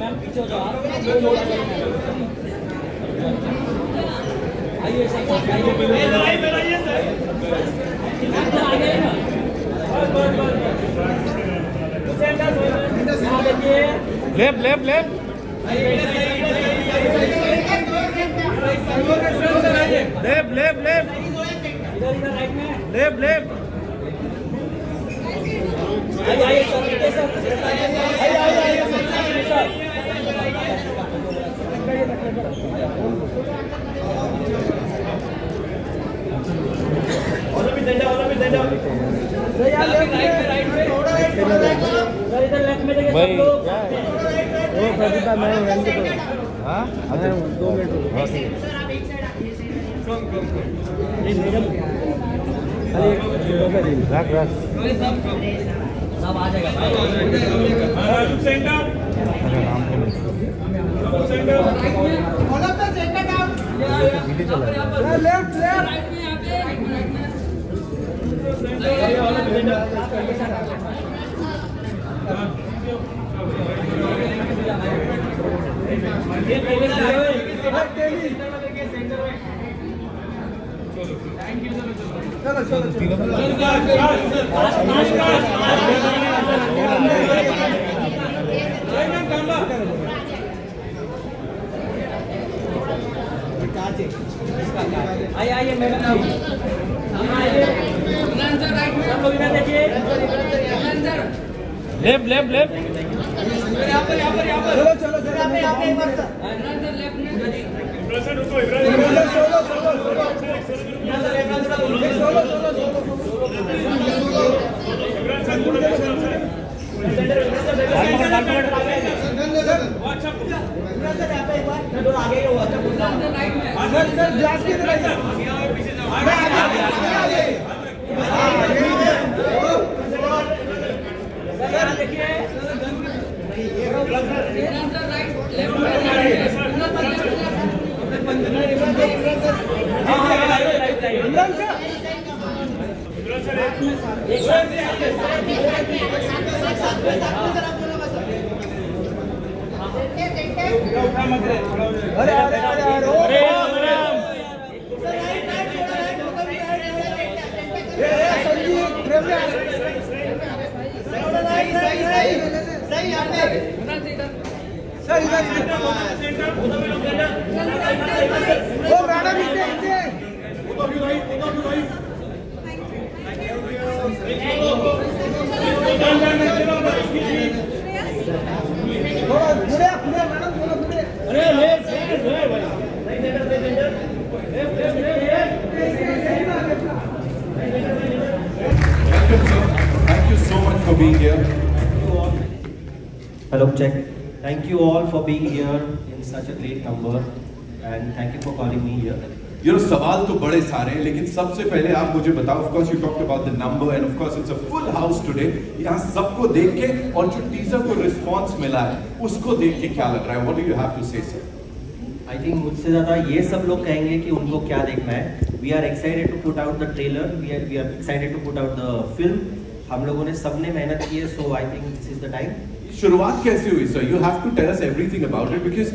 Ma'am पीछे हो जाओ आप। आइए sir, left left left left left left left left आइए सर, भाई वो प्रतिभा मैं हूँ हाँ 2 मिनट रख रख सब आ जाएगा। अरे नाम को नहीं चला लेफ्ट आइए मैडम, सब लोग इधर देखिए। लेफ्ट लेफ्ट लेफ्ट चलो Thank you so much for being here. Hello, check. Thank you all for being here in such a great number, and thank you for calling me here. You know, सवाल तो बड़े सारे हैं, लेकिन सबसे पहले आप मुझे बताओ. Of course, you talked about the number, and of course, it's a full house today. यहाँ सबको देख के और जो टीजर को रिस्पॉन्स मिला है, उसको देख के क्या लग रहा है? What do you have to say, sir? I think मुझसे ज़्यादा ये सब लोग कहेंगे कि उनको क्या देखना है. We are excited to put out the trailer. We are excited to put out the film. हम लोगों ने सबने मेहनत की है, so I think this is the time. शुरुआत कैसे हुई, sir? You have to tell us everything about it because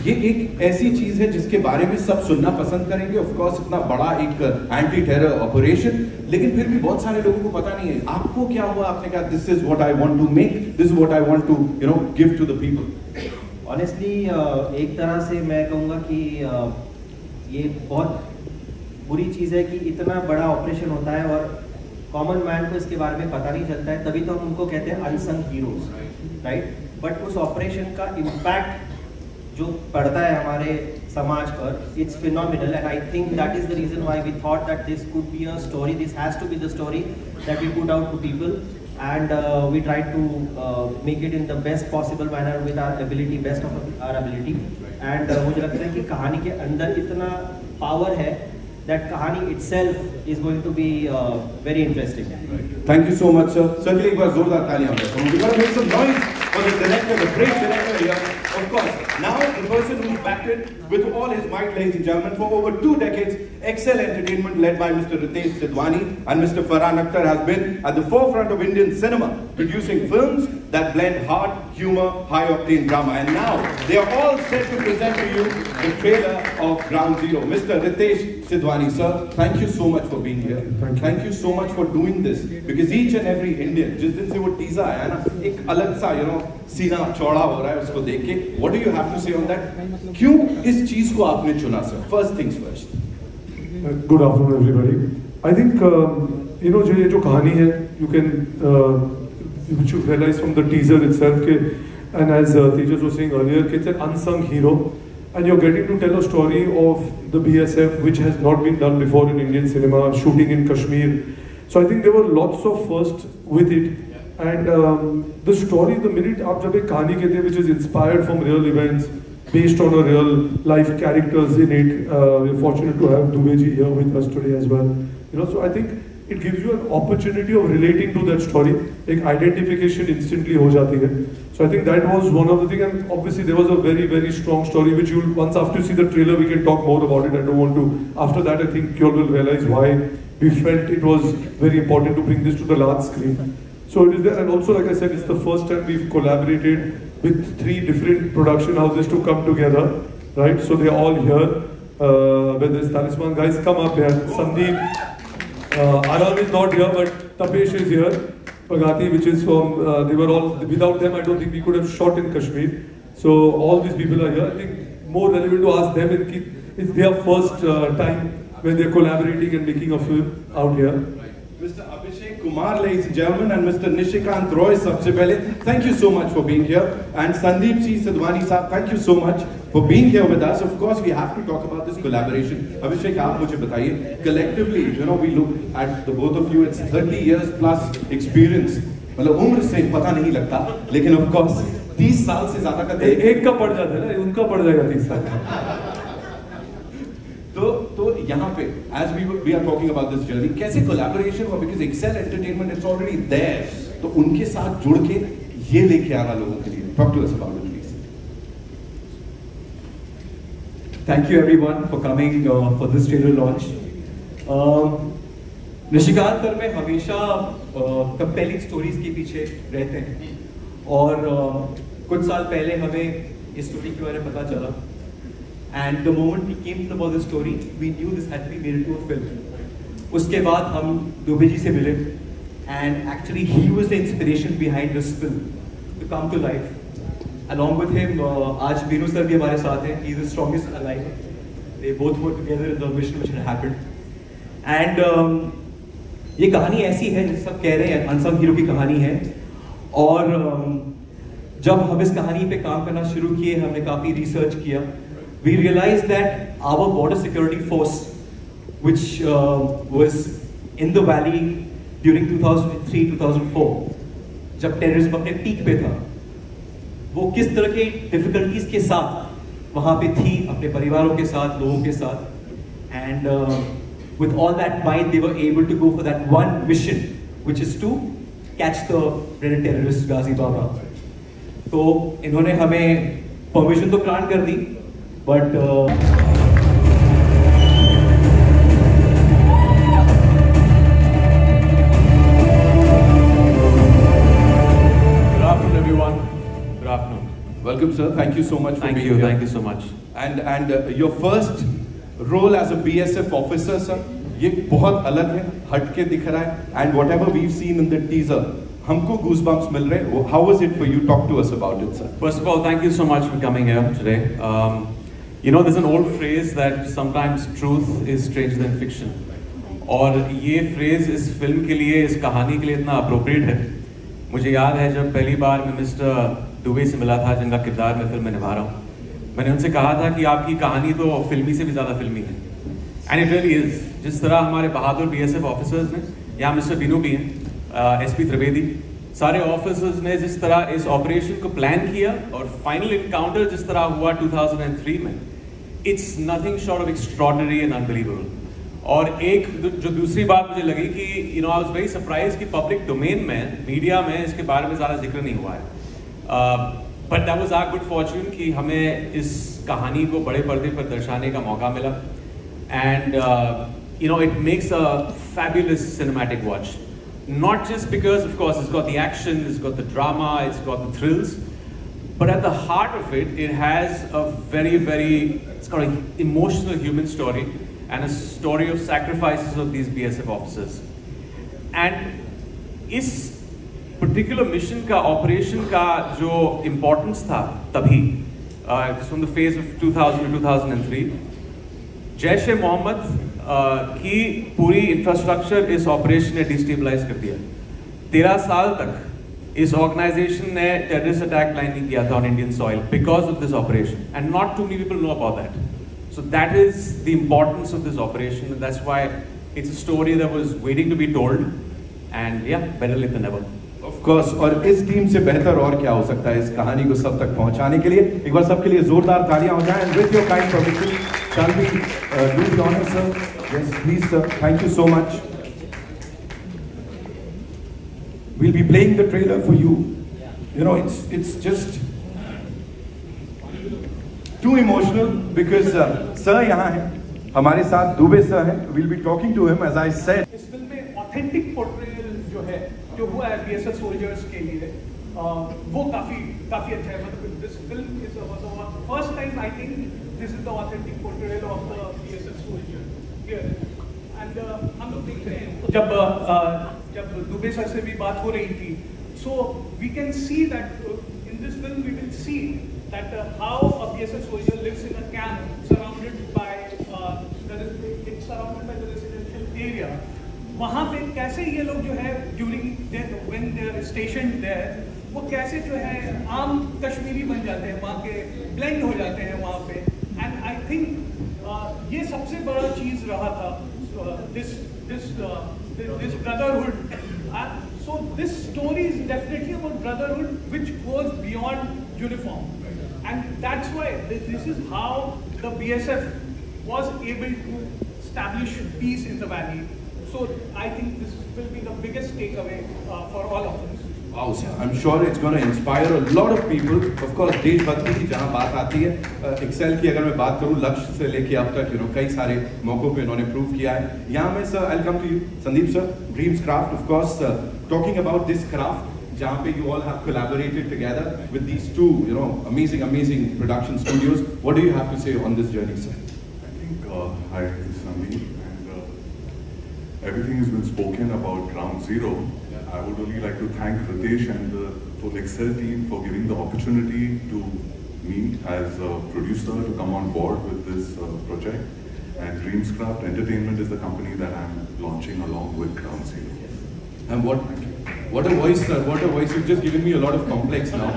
ये एक ऐसी चीज है जिसके बारे में सब सुनना पसंद करेंगे. ऑफ कोर्स इतना बड़ा एक एंटी टेरर ऑपरेशन, लेकिन फिर भी बहुत सारे लोगों को पता नहीं है. आपको क्या हुआ? आपने कहा this is what I want to make, this is what I want to give to the people. Honestly एक तरह से मैं कहूँगा कि ये बहुत बुरी चीज़ है कि इतना बड़ा ऑपरेशन होता है और कॉमन मैन को इसके बारे में पता नहीं चलता है. तभी तो हम उनको कहते हैं अनसंग हीरोज, राइट. बट उस ऑपरेशन का इम्पैक्ट जो पड़ता है हमारे समाज पर, it's phenomenal, and I think that is the reason why we thought that this could be a story, this has to be the story that we put out to people, and we tried to make it in the best possible manner with our ability, best of our ability. And मुझे लगता है कि कहानी के अंदर इतना power है that कहानी itself is going to be very interesting. Thank you so much, sir. Sir, के लिए एक बार जोरदार तालियां. We gotta make some noise. for the director, the great director here. Of course, now the person who backed it with all his might, ladies and gentlemen, for over 2 decades, Excel Entertainment led by Mr. Ritesh Sidhwani and Mr. Farhan Akhtar has been at the forefront of Indian cinema, producing films that blend heart, humor, high-octane drama. And now, they are all set to present to you the trailer of Ground Zero. Mr. Ritesh Sidhwani, sir, thank you so much for being here. Thank you so much for doing this. Because each and every Indian, जिस दिन से वो teaser आया ना, एक अलग सा, सीना चौड़ा हो रहा है उसको देख के. What do you have to say on that? क्यों इस चीज को आपने चुना, sir? First things first. Good afternoon, everybody. I think जो कहानी है, you can which you realize from the teaser itself, and as Tejas was saying earlier, it's an unsung hero, and you're getting to tell a story of the BSF which has not been done before in Indian cinema, shooting in Kashmir. So I think there were lots of firsts with it, and the story, the minute आप जब एक कहानी कहते हैं which is inspired from real events, based on a real life characters in it, we're fortunate to have Dubey ji here with us today as well. So I think it gives you an opportunity of relating to that story. एक identification instantly हो जाती है. So I think that was one of the things, and obviously there was a very, very strong story which you'll, once after you see the trailer, we can talk more about it. I don't want to, after that I think you all will realize why we felt it was very important to bring this to the large screen. So it is there, and also like I said, it's the first time we've collaborated with 3 different production houses to come together, right? So they're all here. Whether it's Talisman, guys, come up here. Sandeep, Aram is not here, but Tapesh is here. Pagati, which is from, they were all, without them, I don't think we could have shot in Kashmir. So all these people are here. I think more relevant to ask them, it's their first time when they're collaborating and making a film out here. Mr. Abhishek Kumar, ladies and gentlemen, and Mr. Nishikant Roy, sabse pehle, thank you so much for being here. And Sandeep C. Sidhwani Saab, thank you so much for being here with us. Of course, we have to talk about this collaboration. Abhishek, aap mujhe bataiye, collectively, we look at the both of you, it's 30 years plus experience. मतलब उम्र से पता नहीं लगता, लेकिन of course 30 साल से ज्यादा का एक का पड़ जाता है ना, उनका पड़ जाएगा 30 साल. तो यहाँ पे as we are talking about this journey, कैसे collaboration हुआ? Because Excel Entertainment is already there, तो उनके साथ जुड़ के ये लेके आना लोगों के लिए. Talk to us about it, please. Thank you everyone for coming for this trailer launch. Nishikant sir में हमेशा कंपेलिंग स्टोरीज के पीछे रहते हैं, और कुछ साल पहले हमें इस स्टोरी के बारे में पता चला. And the moment we came to know about the story, we knew this had to be made into a film. उसके बाद हम दुबे जी से मिले, and actually he was the inspiration behind this film to come to life. Along with him, आज Binu sir भी हमारे साथ हैं. He is the strongest alive. They both worked together in the mission which had happened. And ये कहानी ऐसी है जैसे सब कह रहे हैं, अनसंग हीरो की कहानी है. और जब हम इस कहानी पे काम करना शुरू किए, हमने काफी रिसर्च किया. We realized that our border security force, which was in the valley during 2003-2004, जब टेररिज्म अपने पीक पे था, वो किस तरह के डिफिकल्टीज के साथ वहाँ पे थी, अपने परिवारों के साथ, लोगों के साथ. And with all that might, they were able to go for that one mission, which is to catch the red terrorist Ghazi Baba. तो इन्होंने हमें परमिशन तो ग्रांट कर दी, but Good afternoon, everyone. Good afternoon. Welcome, sir. Thank you so much for being here. Thank you so much. And your first role as a BSF officer, sir, ये बहुत अलग है, हटके दिख रहा है. And whatever we've seen in the teaser, हमको goosebumps मिल रहे हैं. How was it for you? Talk to us about it, sir. First of all, thank you so much for coming here today. There's an old phrase that sometimes truth is stranger than fiction. और ये phrase इस film के लिए, इस कहानी के लिए इतना appropriate है. मुझे याद है जब पहली बार मैं मिस्टर दुबे से मिला था, जिनका किरदार मैं फिल्म में निभा रहा हूँ, मैंने उनसे कहा था कि आपकी कहानी तो फिल्मी से भी ज़्यादा फिल्मी है. And it really is. जिस तरह हमारे बहादुर BSF ऑफिसर्स ने, यहाँ मिस्टर बीनू भी हैं, SP त्रिवेदी, सारे ऑफिसर्स ने जिस तरह इस ऑपरेशन को प्लान किया और फाइनल इनकाउंटर जिस तरह हुआ 2003 में, it's nothing short of extraordinary and unbelievable. और एक जो दूसरी बात मुझे लगी कि आई वाज वेरी सरप्राइज कि पब्लिक डोमेन में, मीडिया में इसके बारे में ज़्यादा जिक्र नहीं हुआ है. But that was our good fortune कि हमें इस कहानी को बड़े पर्दे पर दर्शाने का मौका मिला. And you know, it makes a fabulous cinematic watch. Not just because, of course, it's got the action, it's got the drama, it's got the thrills, but at the heart of it, it has a it's got an emotional human story and a story of sacrifices of these BSF officers. And इस particular mission का, operation का जो importance था तभी, from the phase of 2000 to 2003, Jaish-e-Mohammed की पूरी infrastructure इस operation ने डिस्टेबलाइज कर दिया. 13 साल तक इस ऑर्गेनाइजेशन ने टेररिस्ट अटैक प्लान नहीं किया था on Indian soil because of this operation, and not too many people know about that. So that is the importance of this operation, that's why it's a story that was waiting to be told, and या better late than never. Of course, और इस team से बेहतर और क्या हो सकता है इस कहानी को सब तक पहुंचाने के लिए. एक बार सबके लिए जोरदार तालियां हो जाएं. And with your kind permission, shall we do the honor, sir? Yes, please, sir. Thank you so much. We'll be playing the trailer for you. You know, it's just too emotional because sir यहाँ है, हमारे साथ Dubey sir हैं. We'll be talking to him, as I said. इस film में authentic portrayal जो हुआ है BSF सोल्जर्स के लिए, वो काफी अच्छा है. मतलब this film is first time I think this is the authentic portrayal of the BSF soldier here. And हम लोग देख रहे हैं जब दुबे सर से भी बात हो रही थी, so we can see that in this film we will see that how a BSF soldier lives in a camp surrounded by the residential area. वहाँ पे कैसे ये लोग जो है during when they are stationed there, वो कैसे जो है आम कश्मीरी बन जाते हैं, वहाँ के ब्लेंड हो जाते हैं वहाँ पे. एंड आई थिंक ये सबसे बड़ा चीज़ रहा था, this brotherhood. So this story is definitely about brotherhood which goes beyond uniform, and that's why this is how the BSF was able to establish peace in the valley. So I think this will be the biggest takeaway for all of us. Wow, sir. I'm sure it's going to inspire a lot of people. Of course, देशभक्ति की जहाँ बात आती है, Excel की अगर मैं बात करूँ, लक्ष्य से लेके अब तक कई सारे मौकों पे इन्होंने प्रूव किया है. यहाँ में sir, I'll come to you, Sandeep sir, dreams craft, of course, talking about this craft, जहाँ पे you all have collaborated together with these two, amazing production studios. What do you have to say on this journey, sir? I think hi, this is Sandeep. Everything has been spoken about Ground Zero. I would only like to thank Ritesh and the full Excel team for giving the opportunity to me as a producer to come on board with this project. And Dreamscraft Entertainment is the company that I'm launching along with Ground Zero. And what a voice, sir! What a voice! You've just given me a lot of complex now.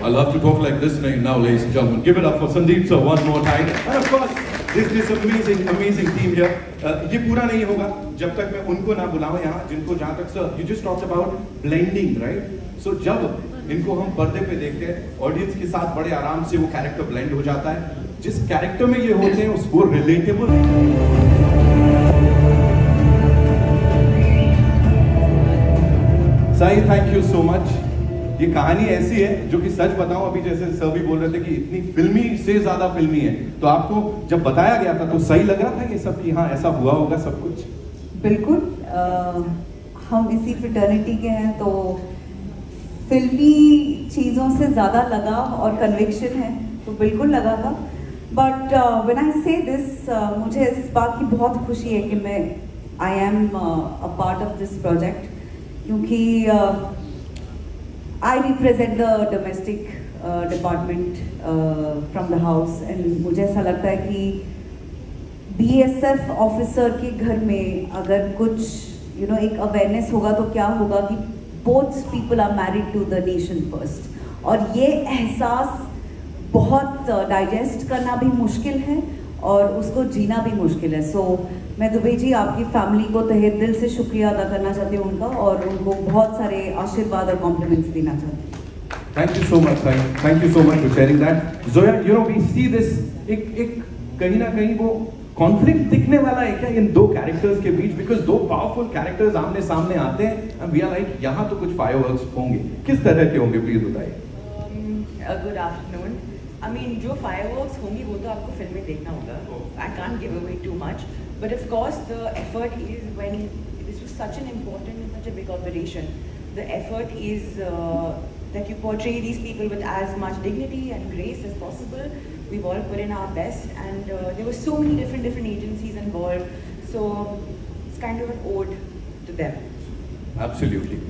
I love to talk like this now, ladies and gentlemen. Give it up for Sandeep sir one more time. And of course, this amazing team here. ये पूरा नहीं होगा जब तक मैं उनको ना बुलाऊं यहाँ, जिनको जहाँ तक sir you just talked about blending, right? So जब इनको हम पर्दे पे देखते हैं, ऑडियंस के साथ बड़े आराम से वो कैरेक्टर ब्लेंड हो जाता है. जिस कैरेक्टर में ये होते हैं उसको relatable. Sai, thank you so much. ये कहानी ऐसी है जो कि सच बताऊं, अभी जैसे सर भी बोल रहे थे कि इतनी फिल्मी से ज्यादा फिल्मी है, तो आपको जब बताया गया था तो सही लग रहा था ये सब कि हाँ ऐसा हुआ होगा सब कुछ? बिल्कुल. हम इसी फ्रेटर्निटी के हैं तो फिल्मी चीज़ों से ज़्यादा लगाव और कन्विक्शन है, तो बिल्कुल लगा था. बट व्हेन आई से दिस, मुझे इस बात की बहुत खुशी है कि मैं I am a part of this project, क्योंकि I represent the domestic department from the house, and मुझे ऐसा लगता है कि BSF ऑफिसर के घर में अगर कुछ एक अवेयरनेस होगा तो क्या होगा कि both people are married to the nation first, और ये एहसास बहुत डाइजेस्ट करना भी मुश्किल है और उसको जीना भी मुश्किल है. सो मैं दुबे जी आपकी फैमिली को तहे दिल से शुक्रिया अदा करना चाहती हूँ उनका, और उनको बहुत सारे आशीर्वाद और कॉम्प्लीमेंट्स देना चाहती हूँ. Thank you so much, thank you so much for sharing that. Zoya, we see this एक कहीं ना कहीं वो कॉन्फ्लिक्ट दिखने वाला है क्या इन दो कैरेक्टर्स के बीच, बिकॉज दो पावरफुल कैरेक्टर्स आमने सामने आते हैं, एंड वी आर लाइक यहाँ तो कुछ फायरवर्क्स होंगे. किस तरह के होंगे, प्लीज बताइए. Good afternoon. आई मीन जो फायरवर्क्स होंगी वो तो आपको फिल्म में देखना होगा. I can't give away too much, but of course the effort is when this was such an important and such a big operation, the effort is that you portray these people with as much dignity and grace as possible. We've all put in our best, and there were so many different agencies involved, so it's kind of an ode to them. Absolutely.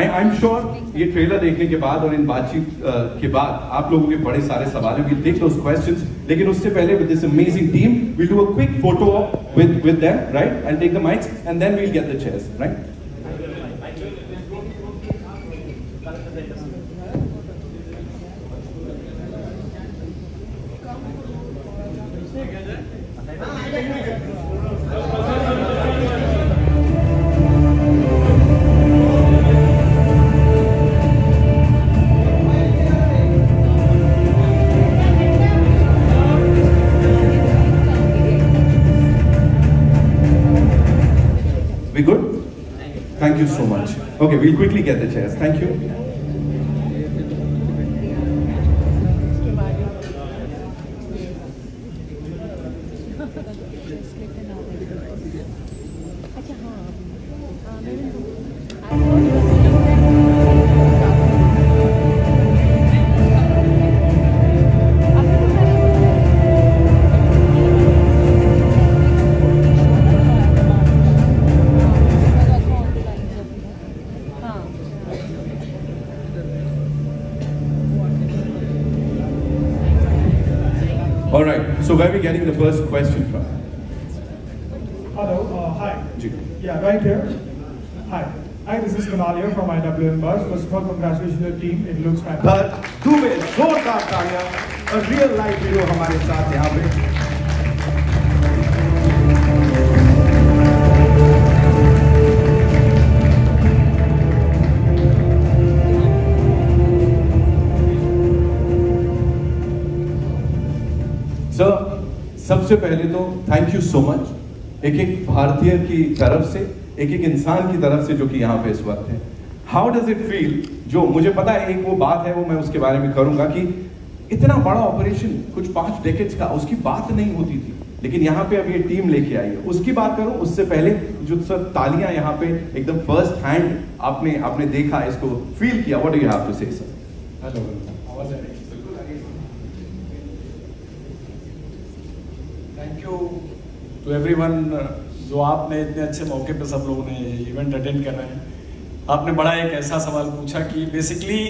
I'm sure ये trailer देखने के बाद और इन बातचीत के बाद आप लोगों के बड़े सारे सवाल हैं. We'll take those questions. लेकिन उससे पहले with this amazing team, we'll do a quick photo with them, right? I'll take the mics and then we'll get the chairs, right? We good? Thank you so much. Okay, we'll quickly get the chairs. Thank you. All right, so where are we getting the first question from? Hello, hi. Ji. Yeah, right here. Hi. Hi, this is Kunal here from IWM Buzz. First of all, congratulations to the team. It looks fantastic. Dubey जोरदार तालियां. A real life hero हमारे साथ यहाँ पे. Sir, सबसे पहले तो thank you so much. एक एक भारतीय की तरफ से, एक एक इंसान की तरफ से जो कि यहाँ पे इस वक्त है. How does it feel? जो मुझे पता है एक वो बात है, वो मैं उसके बारे में करूंगा कि इतना बड़ा ऑपरेशन कुछ 5 डेकेड्स का, उसकी बात नहीं होती थी, लेकिन यहाँ पे अब ये टीम लेके आई है, उसकी बात करूं. उससे पहले जो सर तालियां यहाँ पे एकदम फर्स्ट हैंड आपने देखा, इसको फील किया, what do you have to say sir? Hello, thank you to everyone. जो आपने इतने अच्छे मौके पे सब लोगों ने इवेंट अटेंड कर रहे हैं. आपने बड़ा एक ऐसा सवाल पूछा कि बेसिकली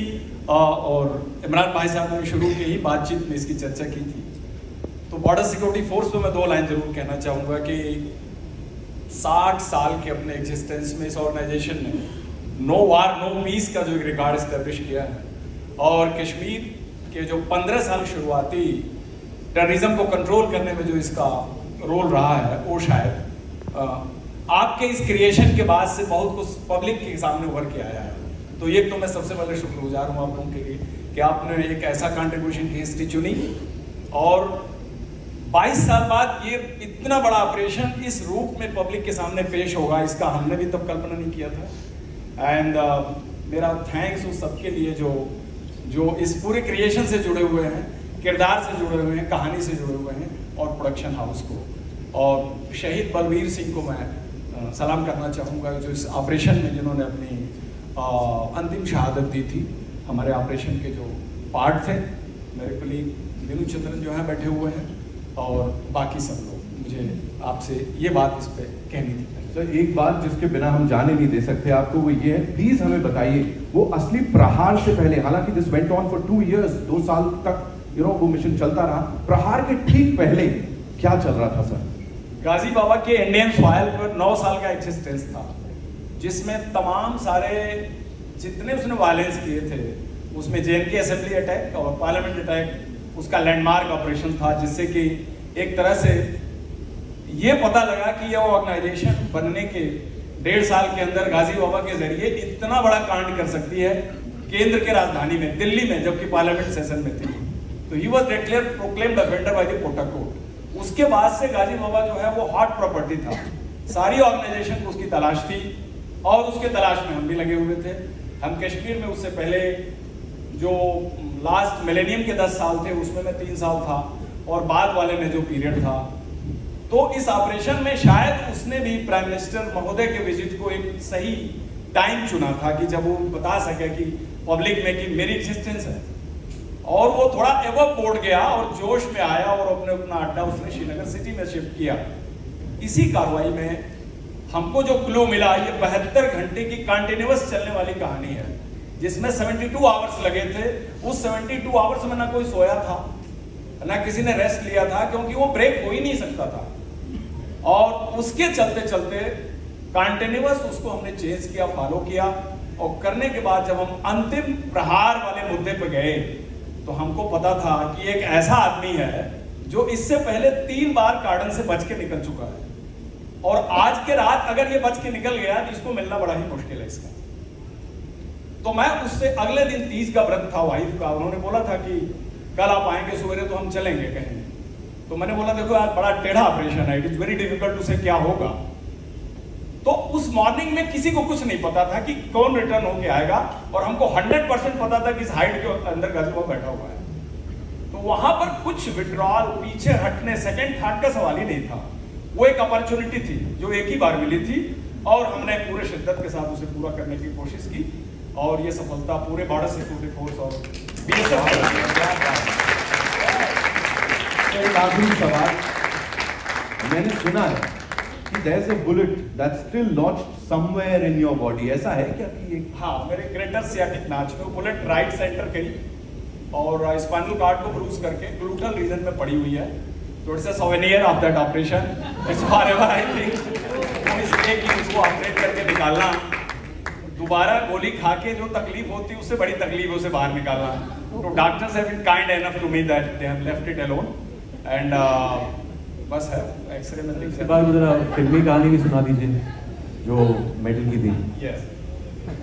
और इमरान भाई साहब ने शुरू की ही बातचीत में इसकी चर्चा की थी. तो बॉर्डर सिक्योरिटी फोर्स पे मैं 2 लाइन जरूर कहना चाहूँगा कि 60 साल के अपने एग्जिस्टेंस में इस ऑर्गेनाइजेशन ने नो वार नो पीस का जो एक रिकॉर्ड इस्टेब्लिश किया है, और कश्मीर के जो 15 साल शुरुआती टेररिज्म को कंट्रोल करने में जो इसका रोल रहा है, वो शायद आपके इस क्रिएशन के बाद से बहुत कुछ पब्लिक के सामने उभर के आया है. तो ये तो मैं सबसे पहले शुक्रगुजार हूँ आप लोगों के लिए कि आपने एक ऐसा कंट्रीब्यूशन की हिस्ट्री चुनी, और 22 साल बाद ये इतना बड़ा ऑपरेशन इस रूप में पब्लिक के सामने पेश होगा, इसका हमने भी तब कल्पना नहीं किया था. एंड मेरा थैंक्स उस सबके लिए जो इस पूरे क्रिएशन से जुड़े हुए हैं, किरदार से जुड़े हुए हैं, कहानी से जुड़े हुए हैं, और प्रोडक्शन हाउस को, और शहीद बलबीर सिंह को मैं सलाम करना चाहूँगा, जो इस ऑपरेशन में जिन्होंने अपनी अंतिम शहादत दी थी. हमारे ऑपरेशन के जो पार्ट थे, मेरे कलीग विनु चंद्रन जो हैं बैठे हुए हैं, और बाकी सब लोग. मुझे आपसे ये बात इस पर कहनी थी. सर, एक बात जिसके बिना हम जाने नहीं दे सकते आपको, वो ये है, प्लीज हमें बताइए वो असली प्रहार से पहले, हालांकि this went on for 2 years, 2 साल तक वो मिशन चलता रहा, प्रहार के ठीक पहले क्या चल रहा था सर? गाजी बाबा के इंडियन सॉइल पर 9 साल का एक्सिस्टेंस था, जिसमें तमाम सारे जितने उसने वायलेंस किए थे, उसमें JNK असेंबली अटैक और पार्लियामेंट अटैक उसका लैंडमार्क ऑपरेशन था, जिससे कि एक तरह से ये पता लगा कि यह ऑर्गेनाइजेशन बनने के 1.5 साल के अंदर गाजी बाबा के जरिए इतना बड़ा कांड कर सकती है केंद्र के राजधानी में, दिल्ली में, जबकि पार्लियामेंट सेशन में थी. तो he was declared proclaimed offender by the POTA court. उसके बाद से गाजी बाबा जो है वो हॉट प्रॉपर्टी था. सारी ऑर्गेनाइजेशन को उसकी तलाश थी, और उसके तलाश में हम भी लगे हुए थे. हम कश्मीर में उससे पहले जो लास्ट मिलेनियम के 10 साल थे, उसमें मैं 3 साल था, और बाद वाले में जो पीरियड था, तो इस ऑपरेशन में शायद उसने भी प्राइम मिनिस्टर महोदय के विजिट को एक सही टाइम चुना था कि जब वो बता सके कि पब्लिक में कि मेरी एग्जिस्टेंस है। और वो थोड़ा एवं बोर्ड गया और जोश में आया और अपना अड्डा उसने श्रीनगर सिटी में शिफ्ट किया। इसी कार्रवाई में हमको जो क्लू मिला, ये 72 घंटे की कंटिन्यूअस चलने वाली कहानी है, जिसमें 72 आवर्स लगे थे। उस 72 आवर्स में ना कोई सोया था, ना किसी ने रेस्ट लिया था, क्योंकि वो ब्रेक हो ही नहीं सकता था। और उसके चलते चलते कंटिन्यूअस उसको हमने चेंज किया, फॉलो किया, और करने के बाद जब हम अंतिम प्रहार वाले मुद्दे पे गए तो हमको पता था कि एक ऐसा आदमी है जो इससे पहले 3 बार कार्डन से बच के निकल चुका है, और आज के रात अगर ये बच के निकल गया तो इसको मिलना बड़ा ही मुश्किल है इसका। तो मैं उससे अगले दिन 30 का व्रत था वाइफ का, उन्होंने बोला था कि कल आप आएंगे सवेरे तो हम चलेंगे कहीं। तो मैंने बोला देखो यार बड़ा टेढ़ा ऑपरेशन है, it is very difficult to say क्या होगा। तो उस मॉर्निंग में किसी को कुछ नहीं पता था कि कौन रिटर्न होके आएगा, और हमको 100% पता था कि इस हाइट के अंदर गाजीपुर बैठा हुआ है। तो वहां पर कुछ विड्रॉल, पीछे हटने, सेकंड थॉट का सवाल ही नहीं था। वो एक अपॉर्चुनिटी थी जो एक ही बार मिली थी, और हमने पूरे शिद्दत के साथ उसे पूरा करने की कोशिश की, और ये सफलता पूरे बॉर्डर सिक्योरिटी फोर्स और BSF। एक आखिरी सवाल, मैंने सुना है कि there is a bullet that's still lodged somewhere in your body, ऐसा है क्या कि एक? हाँ, मेरे ग्रेटर सियाटिक नाच में बुलेट राइट सेंटर गई और स्पाइनल कार्ड को ब्रूज करके ग्लूटल रीजन में पड़ी हुई है। तो it's a souvenir of that operation, it's forever I think. इसलिए कि उसको ऑपरेट करके निकालना, दोबारा गोली खा के जो तकलीफ होती है उससे बड़ी तकलीफ उसे बाहर निकालना। तो doctors have been kind enough to me that they have left it alone, and बस है एक्सरे में इसके बाद जरा फिल्मी कहानी भी सुना दीजिए जो मेडल की थी। यस,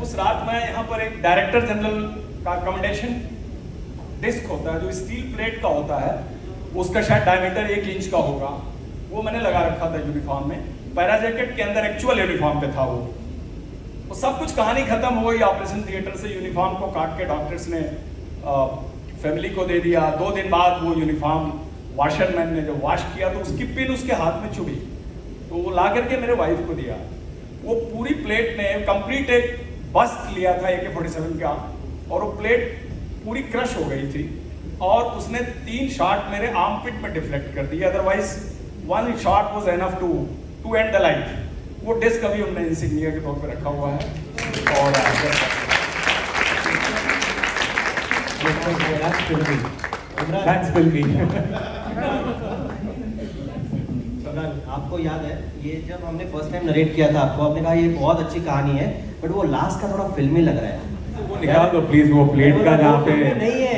उस रात मैं यहाँ पर एक डायरेक्टर जनरल का अकोमोडेशन डिस्क होता है जो स्टील प्लेट का होता है, उसका शायद डायमीटर 1 इंच का होगा, वो मैंने लगा रखा था यूनिफॉर्म में। पैरा जैकेट के अंदर एक्चुअल यूनिफॉर्म पे था वो सब कुछ कहानी खत्म हो गई। ऑपरेशन थिएटर से यूनिफॉर्म को काट के डॉक्टर्स ने फैमिली को दे दिया। 2 दिन बाद वो यूनिफॉर्म वॉशरमैन ने जो वॉश किया तो उसकी पिन उसके हाथ में चुभी, तो वो ला करके मेरे वाइफ को दिया। वो पूरी प्लेट ने कंप्लीट एक बस्ट लिया था AK-47 का, और वो प्लेट पूरी क्रश हो गई थी, और उसने 3 शॉट मेरे आर्म पिट में डिफ्लेक्ट कर दिया। Otherwise 1 shot was enough to end the life. वो डिस्क अभी हमने इंसिग्निया के तौर पर रखा हुआ है, और आपको याद है ये जब हमने फर्स्ट टाइम नरेट किया था आपको, आपने कहा ये बहुत अच्छी कहानी है, बट वो लास्ट का थोड़ा फिल्मी लग रहा है। वो निकाल दो प्लीज, वो प्लेट का जहाँ पे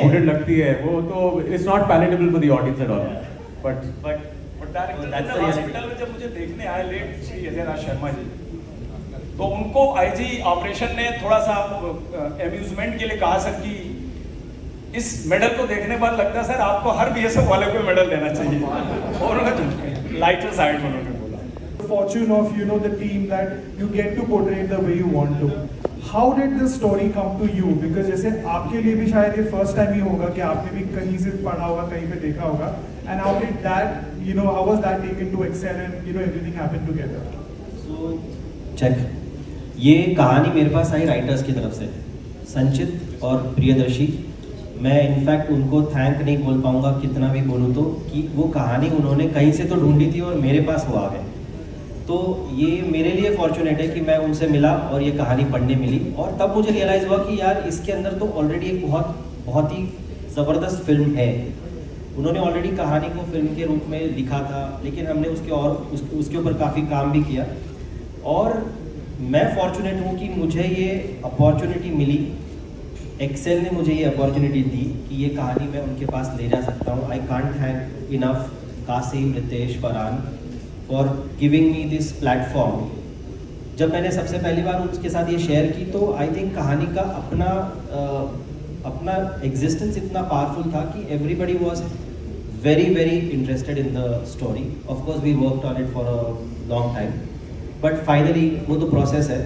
बुलेट लगती है वो तो it's not palatable for the audience at all. But director hospital में जब मुझे देखने आए लेट श्री अजय राज शर्मा जी, तो उनको आईजी ऑपरेशन ने थोड़ा सा एम्यूजमेंट के लिए कहा सर कि इस मेडल को देखने बाद लगता है सर आपको हर BSF वाले को मेडल देना चाहिए, और उन्होंने लाइटर साइड में उन्होंने बोला। Fortune of the team that you get to portray it the way you want to. How did this story come to you? Because जैसे आपके लिए भी शायद ये फर्स्ट टाइम ही होगा कि आपने भी कहीं से पढ़ा होगा, कहीं पे देखा होगा, and how did that, how was that taken to Excel and everything happened together? So check, ये कहानी मेरे पास आई राइटर्स की तरफ से, संचित और प्रियदर्शी। मैं इनफैक्ट उनको थैंक नहीं बोल पाऊंगा कितना भी बोलूँ तो, कि वो कहानी उन्होंने कहीं से तो ढूंढी थी और मेरे पास वो आ गए। तो ये मेरे लिए फॉर्चुनेट है कि मैं उनसे मिला और ये कहानी पढ़ने मिली, और तब मुझे रियलाइज़ हुआ कि यार इसके अंदर तो ऑलरेडी एक बहुत ही ज़बरदस्त फिल्म है। उन्होंने ऑलरेडी कहानी को फिल्म के रूप में लिखा था, लेकिन हमने उसके ऊपर काफ़ी काम भी किया, और मैं फॉर्चुनेट हूँ कि मुझे ये अपॉर्चुनिटी मिली। एक्सेल ने मुझे ये अपॉर्चुनिटी दी कि ये कहानी मैं उनके पास ले जा सकता हूँ। I can't thank enough Kasim, Ritesh, Farhan for giving me this platform. जब मैंने सबसे पहली बार उसके साथ ये शेयर की तो आई थिंक कहानी का अपना एग्जिस्टेंस इतना पावरफुल था कि everybody was very interested in the story. Of course we worked on it for a long time, but finally वो तो प्रोसेस है।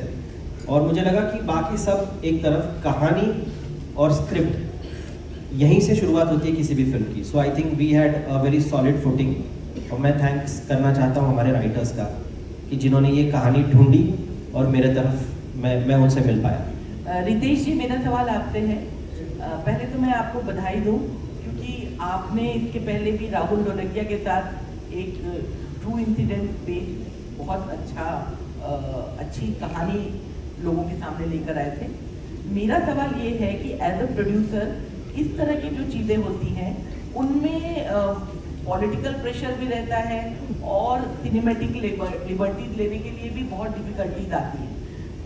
और मुझे लगा कि बाकी सब एक तरफ, कहानी और स्क्रिप्ट यहीं से शुरुआत होती है किसी भी फिल्म की. So I think we had a very solid footing. और मैं थैंक्स करना चाहता हूँ हमारे राइटर्स का कि जिन्होंने ये कहानी ढूंढी और मेरे तरफ मैं उनसे मिल पाया. रितेश जी, मेरा सवाल आपसे है. पहले तो मैं आपको बधाई दूं क्योंकि आपने इसके पहले भी राहुल ढोलकिया के साथ एक ट्रू इंसिडेंट पे बहुत अच्छी कहानी लोगों के सामने लेकर आए थे. मेरा सवाल ये है कि एज अ प्रोड्यूसर इस तरह की जो चीज़ें होती हैं उनमें पॉलिटिकल प्रेशर भी रहता है और सिनेमैटिक लिबर्टीज लेने के लिए भी बहुत डिफिकल्टीज आती हैं.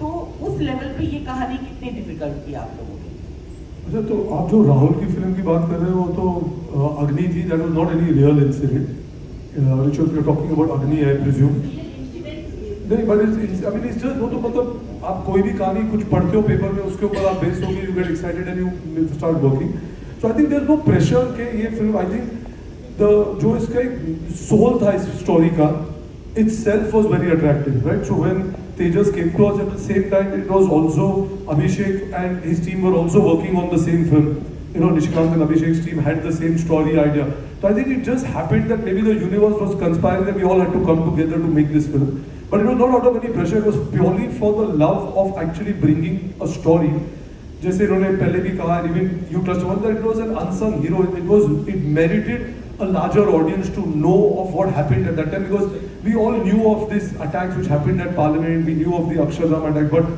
तो उस लेवल पे ये कहानी कितनी डिफिकल्ट थी आप लोगों की? अच्छा, तो आप जो राहुल की फिल्म की बात कर रहे हो तो अग्नि थी. That was not any real incident. Which you are talking about Agni, I presume. नहीं, बट इट्स जस्ट वो तो मतलब आप कोई भी कहानी कुछ पढ़ते हो पेपर में, उसके ऊपर आप बेस्ड होगी, you get excited and you start working. So I think there is no pressure के ये फिल्म, आई थिंक जो इसका एक सोल था इस स्टोरी का, itself was very attractive, right? So when Tejas came to us at the same time, it was also Abhishek and his team were also working on the same film. You know, Nishikant and Abhishek's team had the same story idea. So I think it just happened that maybe the universe was conspiring that we all had to come together to make this film. But it was not out of any pressure, it was purely for the love of actually bringing a story. जैसे इन्होंने पहले भी कहा, even you touched on that, it was an unsung hero. It merited a larger audience to know of what happened at that time, because we all knew of these attacks which happened at Parliament, we knew of the Akshardham attack, but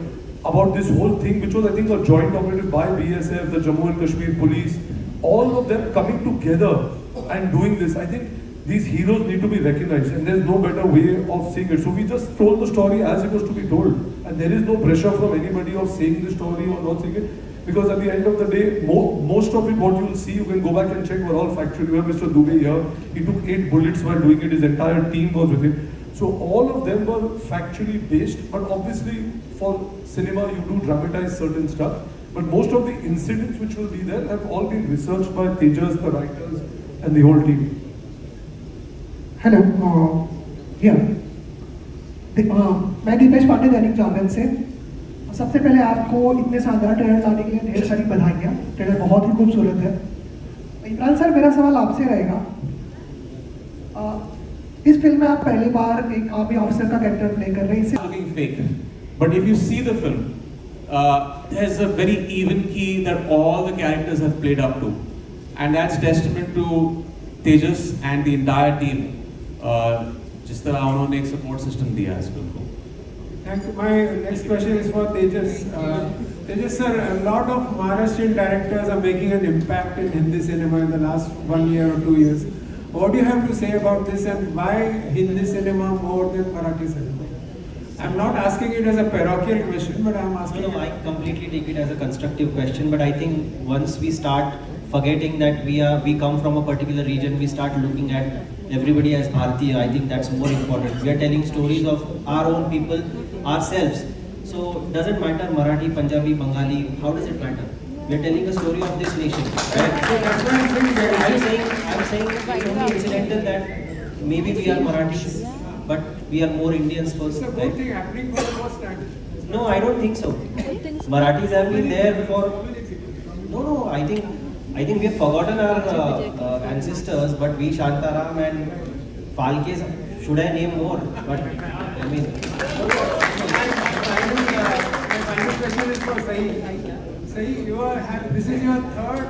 about this whole thing, which was I think a joint operative by BSF, the Jammu and Kashmir police, all of them coming together and doing this, I think these heroes need to be recognized, and there's no better way of seeing it. So we just told the story as it was to be told, and there is no pressure from anybody of saying the story or not saying it. Because at the end of the day, most of it, what you will see, you can go back and check, were all factual. You have Mr. Dubey here. He took 8 bullets while doing it. His entire team was with him. So all of them were factually based. But obviously, for cinema, you do dramatize certain stuff. But most of the incidents which will be there have all been researched by Tejas, the writers, and the whole team. Hello. मैं दीपेश पांडे, दैनिक जागरण से. सबसे पहले आपको इतने शानदार trailer लाने के लिए ढेर सारी बधाइयाँ. ट्रेलर बहुत ही खूबसूरत है. इमरान सर, मेरा सवाल आपसे रहेगा. इस फिल्म में आप पहली बार एक आर्मी ऑफिसर का कैरेक्टर प्ले कर रहे हैं. But if you see the film, there's a very even key that all the characters have played up to, and that's testament to Tejas and the entire team. जिस तरह उन्होंने एक support system दिया है इस फिल्म को. Thank you. My next question is for Tejas. Tejas sir, a lot of Maharashtrian directors are making an impact in Hindi cinema in the last 1 year or 2 years. What do you have to say about this, and why Hindi cinema more than Marathi cinema? I'm not asking it as a parochial question, but I'm asking. No, I completely take it as a constructive question. But I think once we start forgetting that we come from a particular region, we start looking at everybody as Bharatiya. I think that's more important. We are telling stories of our own people, ourselves. So doesn't matter Marathi, Punjabi, Bengali. How does it matter? We are telling a story of this nation. Right? So that's why I'm saying it's only incidental that maybe we are Marathis, but we are more Indians first. It's a good thing happening for the first time. No, I don't think so. Marathis have been there for. No. I think we have forgotten our ancestors, but we Shantaram and Phalke, should I name more? But I mean. My final question is for Sahi. Sahi, this is your third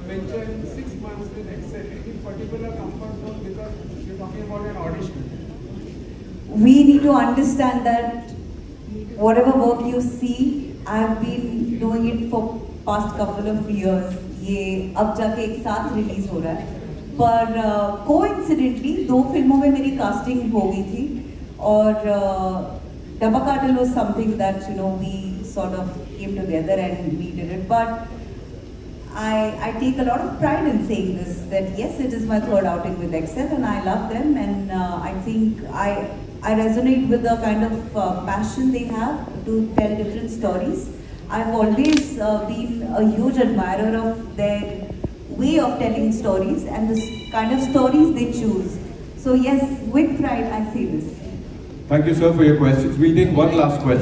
venture in 6 months with Excel. Any particular comfort zone, because you're talking about an audition? We need to understand that whatever work you see, I've been doing it for past couple of years. ये अब जाके एक साथ release हो रहा है, पर coincidentally 2 फिल्मों में मेरी कास्टिंग हो गई थी, और Dabba Cartel was something that we sort of came together and we did it. But I take a lot of pride in saying this, that yes, it is my third outing with Excel and I love them, and I think I resonate with the kind of passion they have to tell different stories. I've always been a huge admirer of their way of telling stories and the kind of stories they choose. So yes, with pride I say this. Thank you, sir, for your questions. We'll take one last question.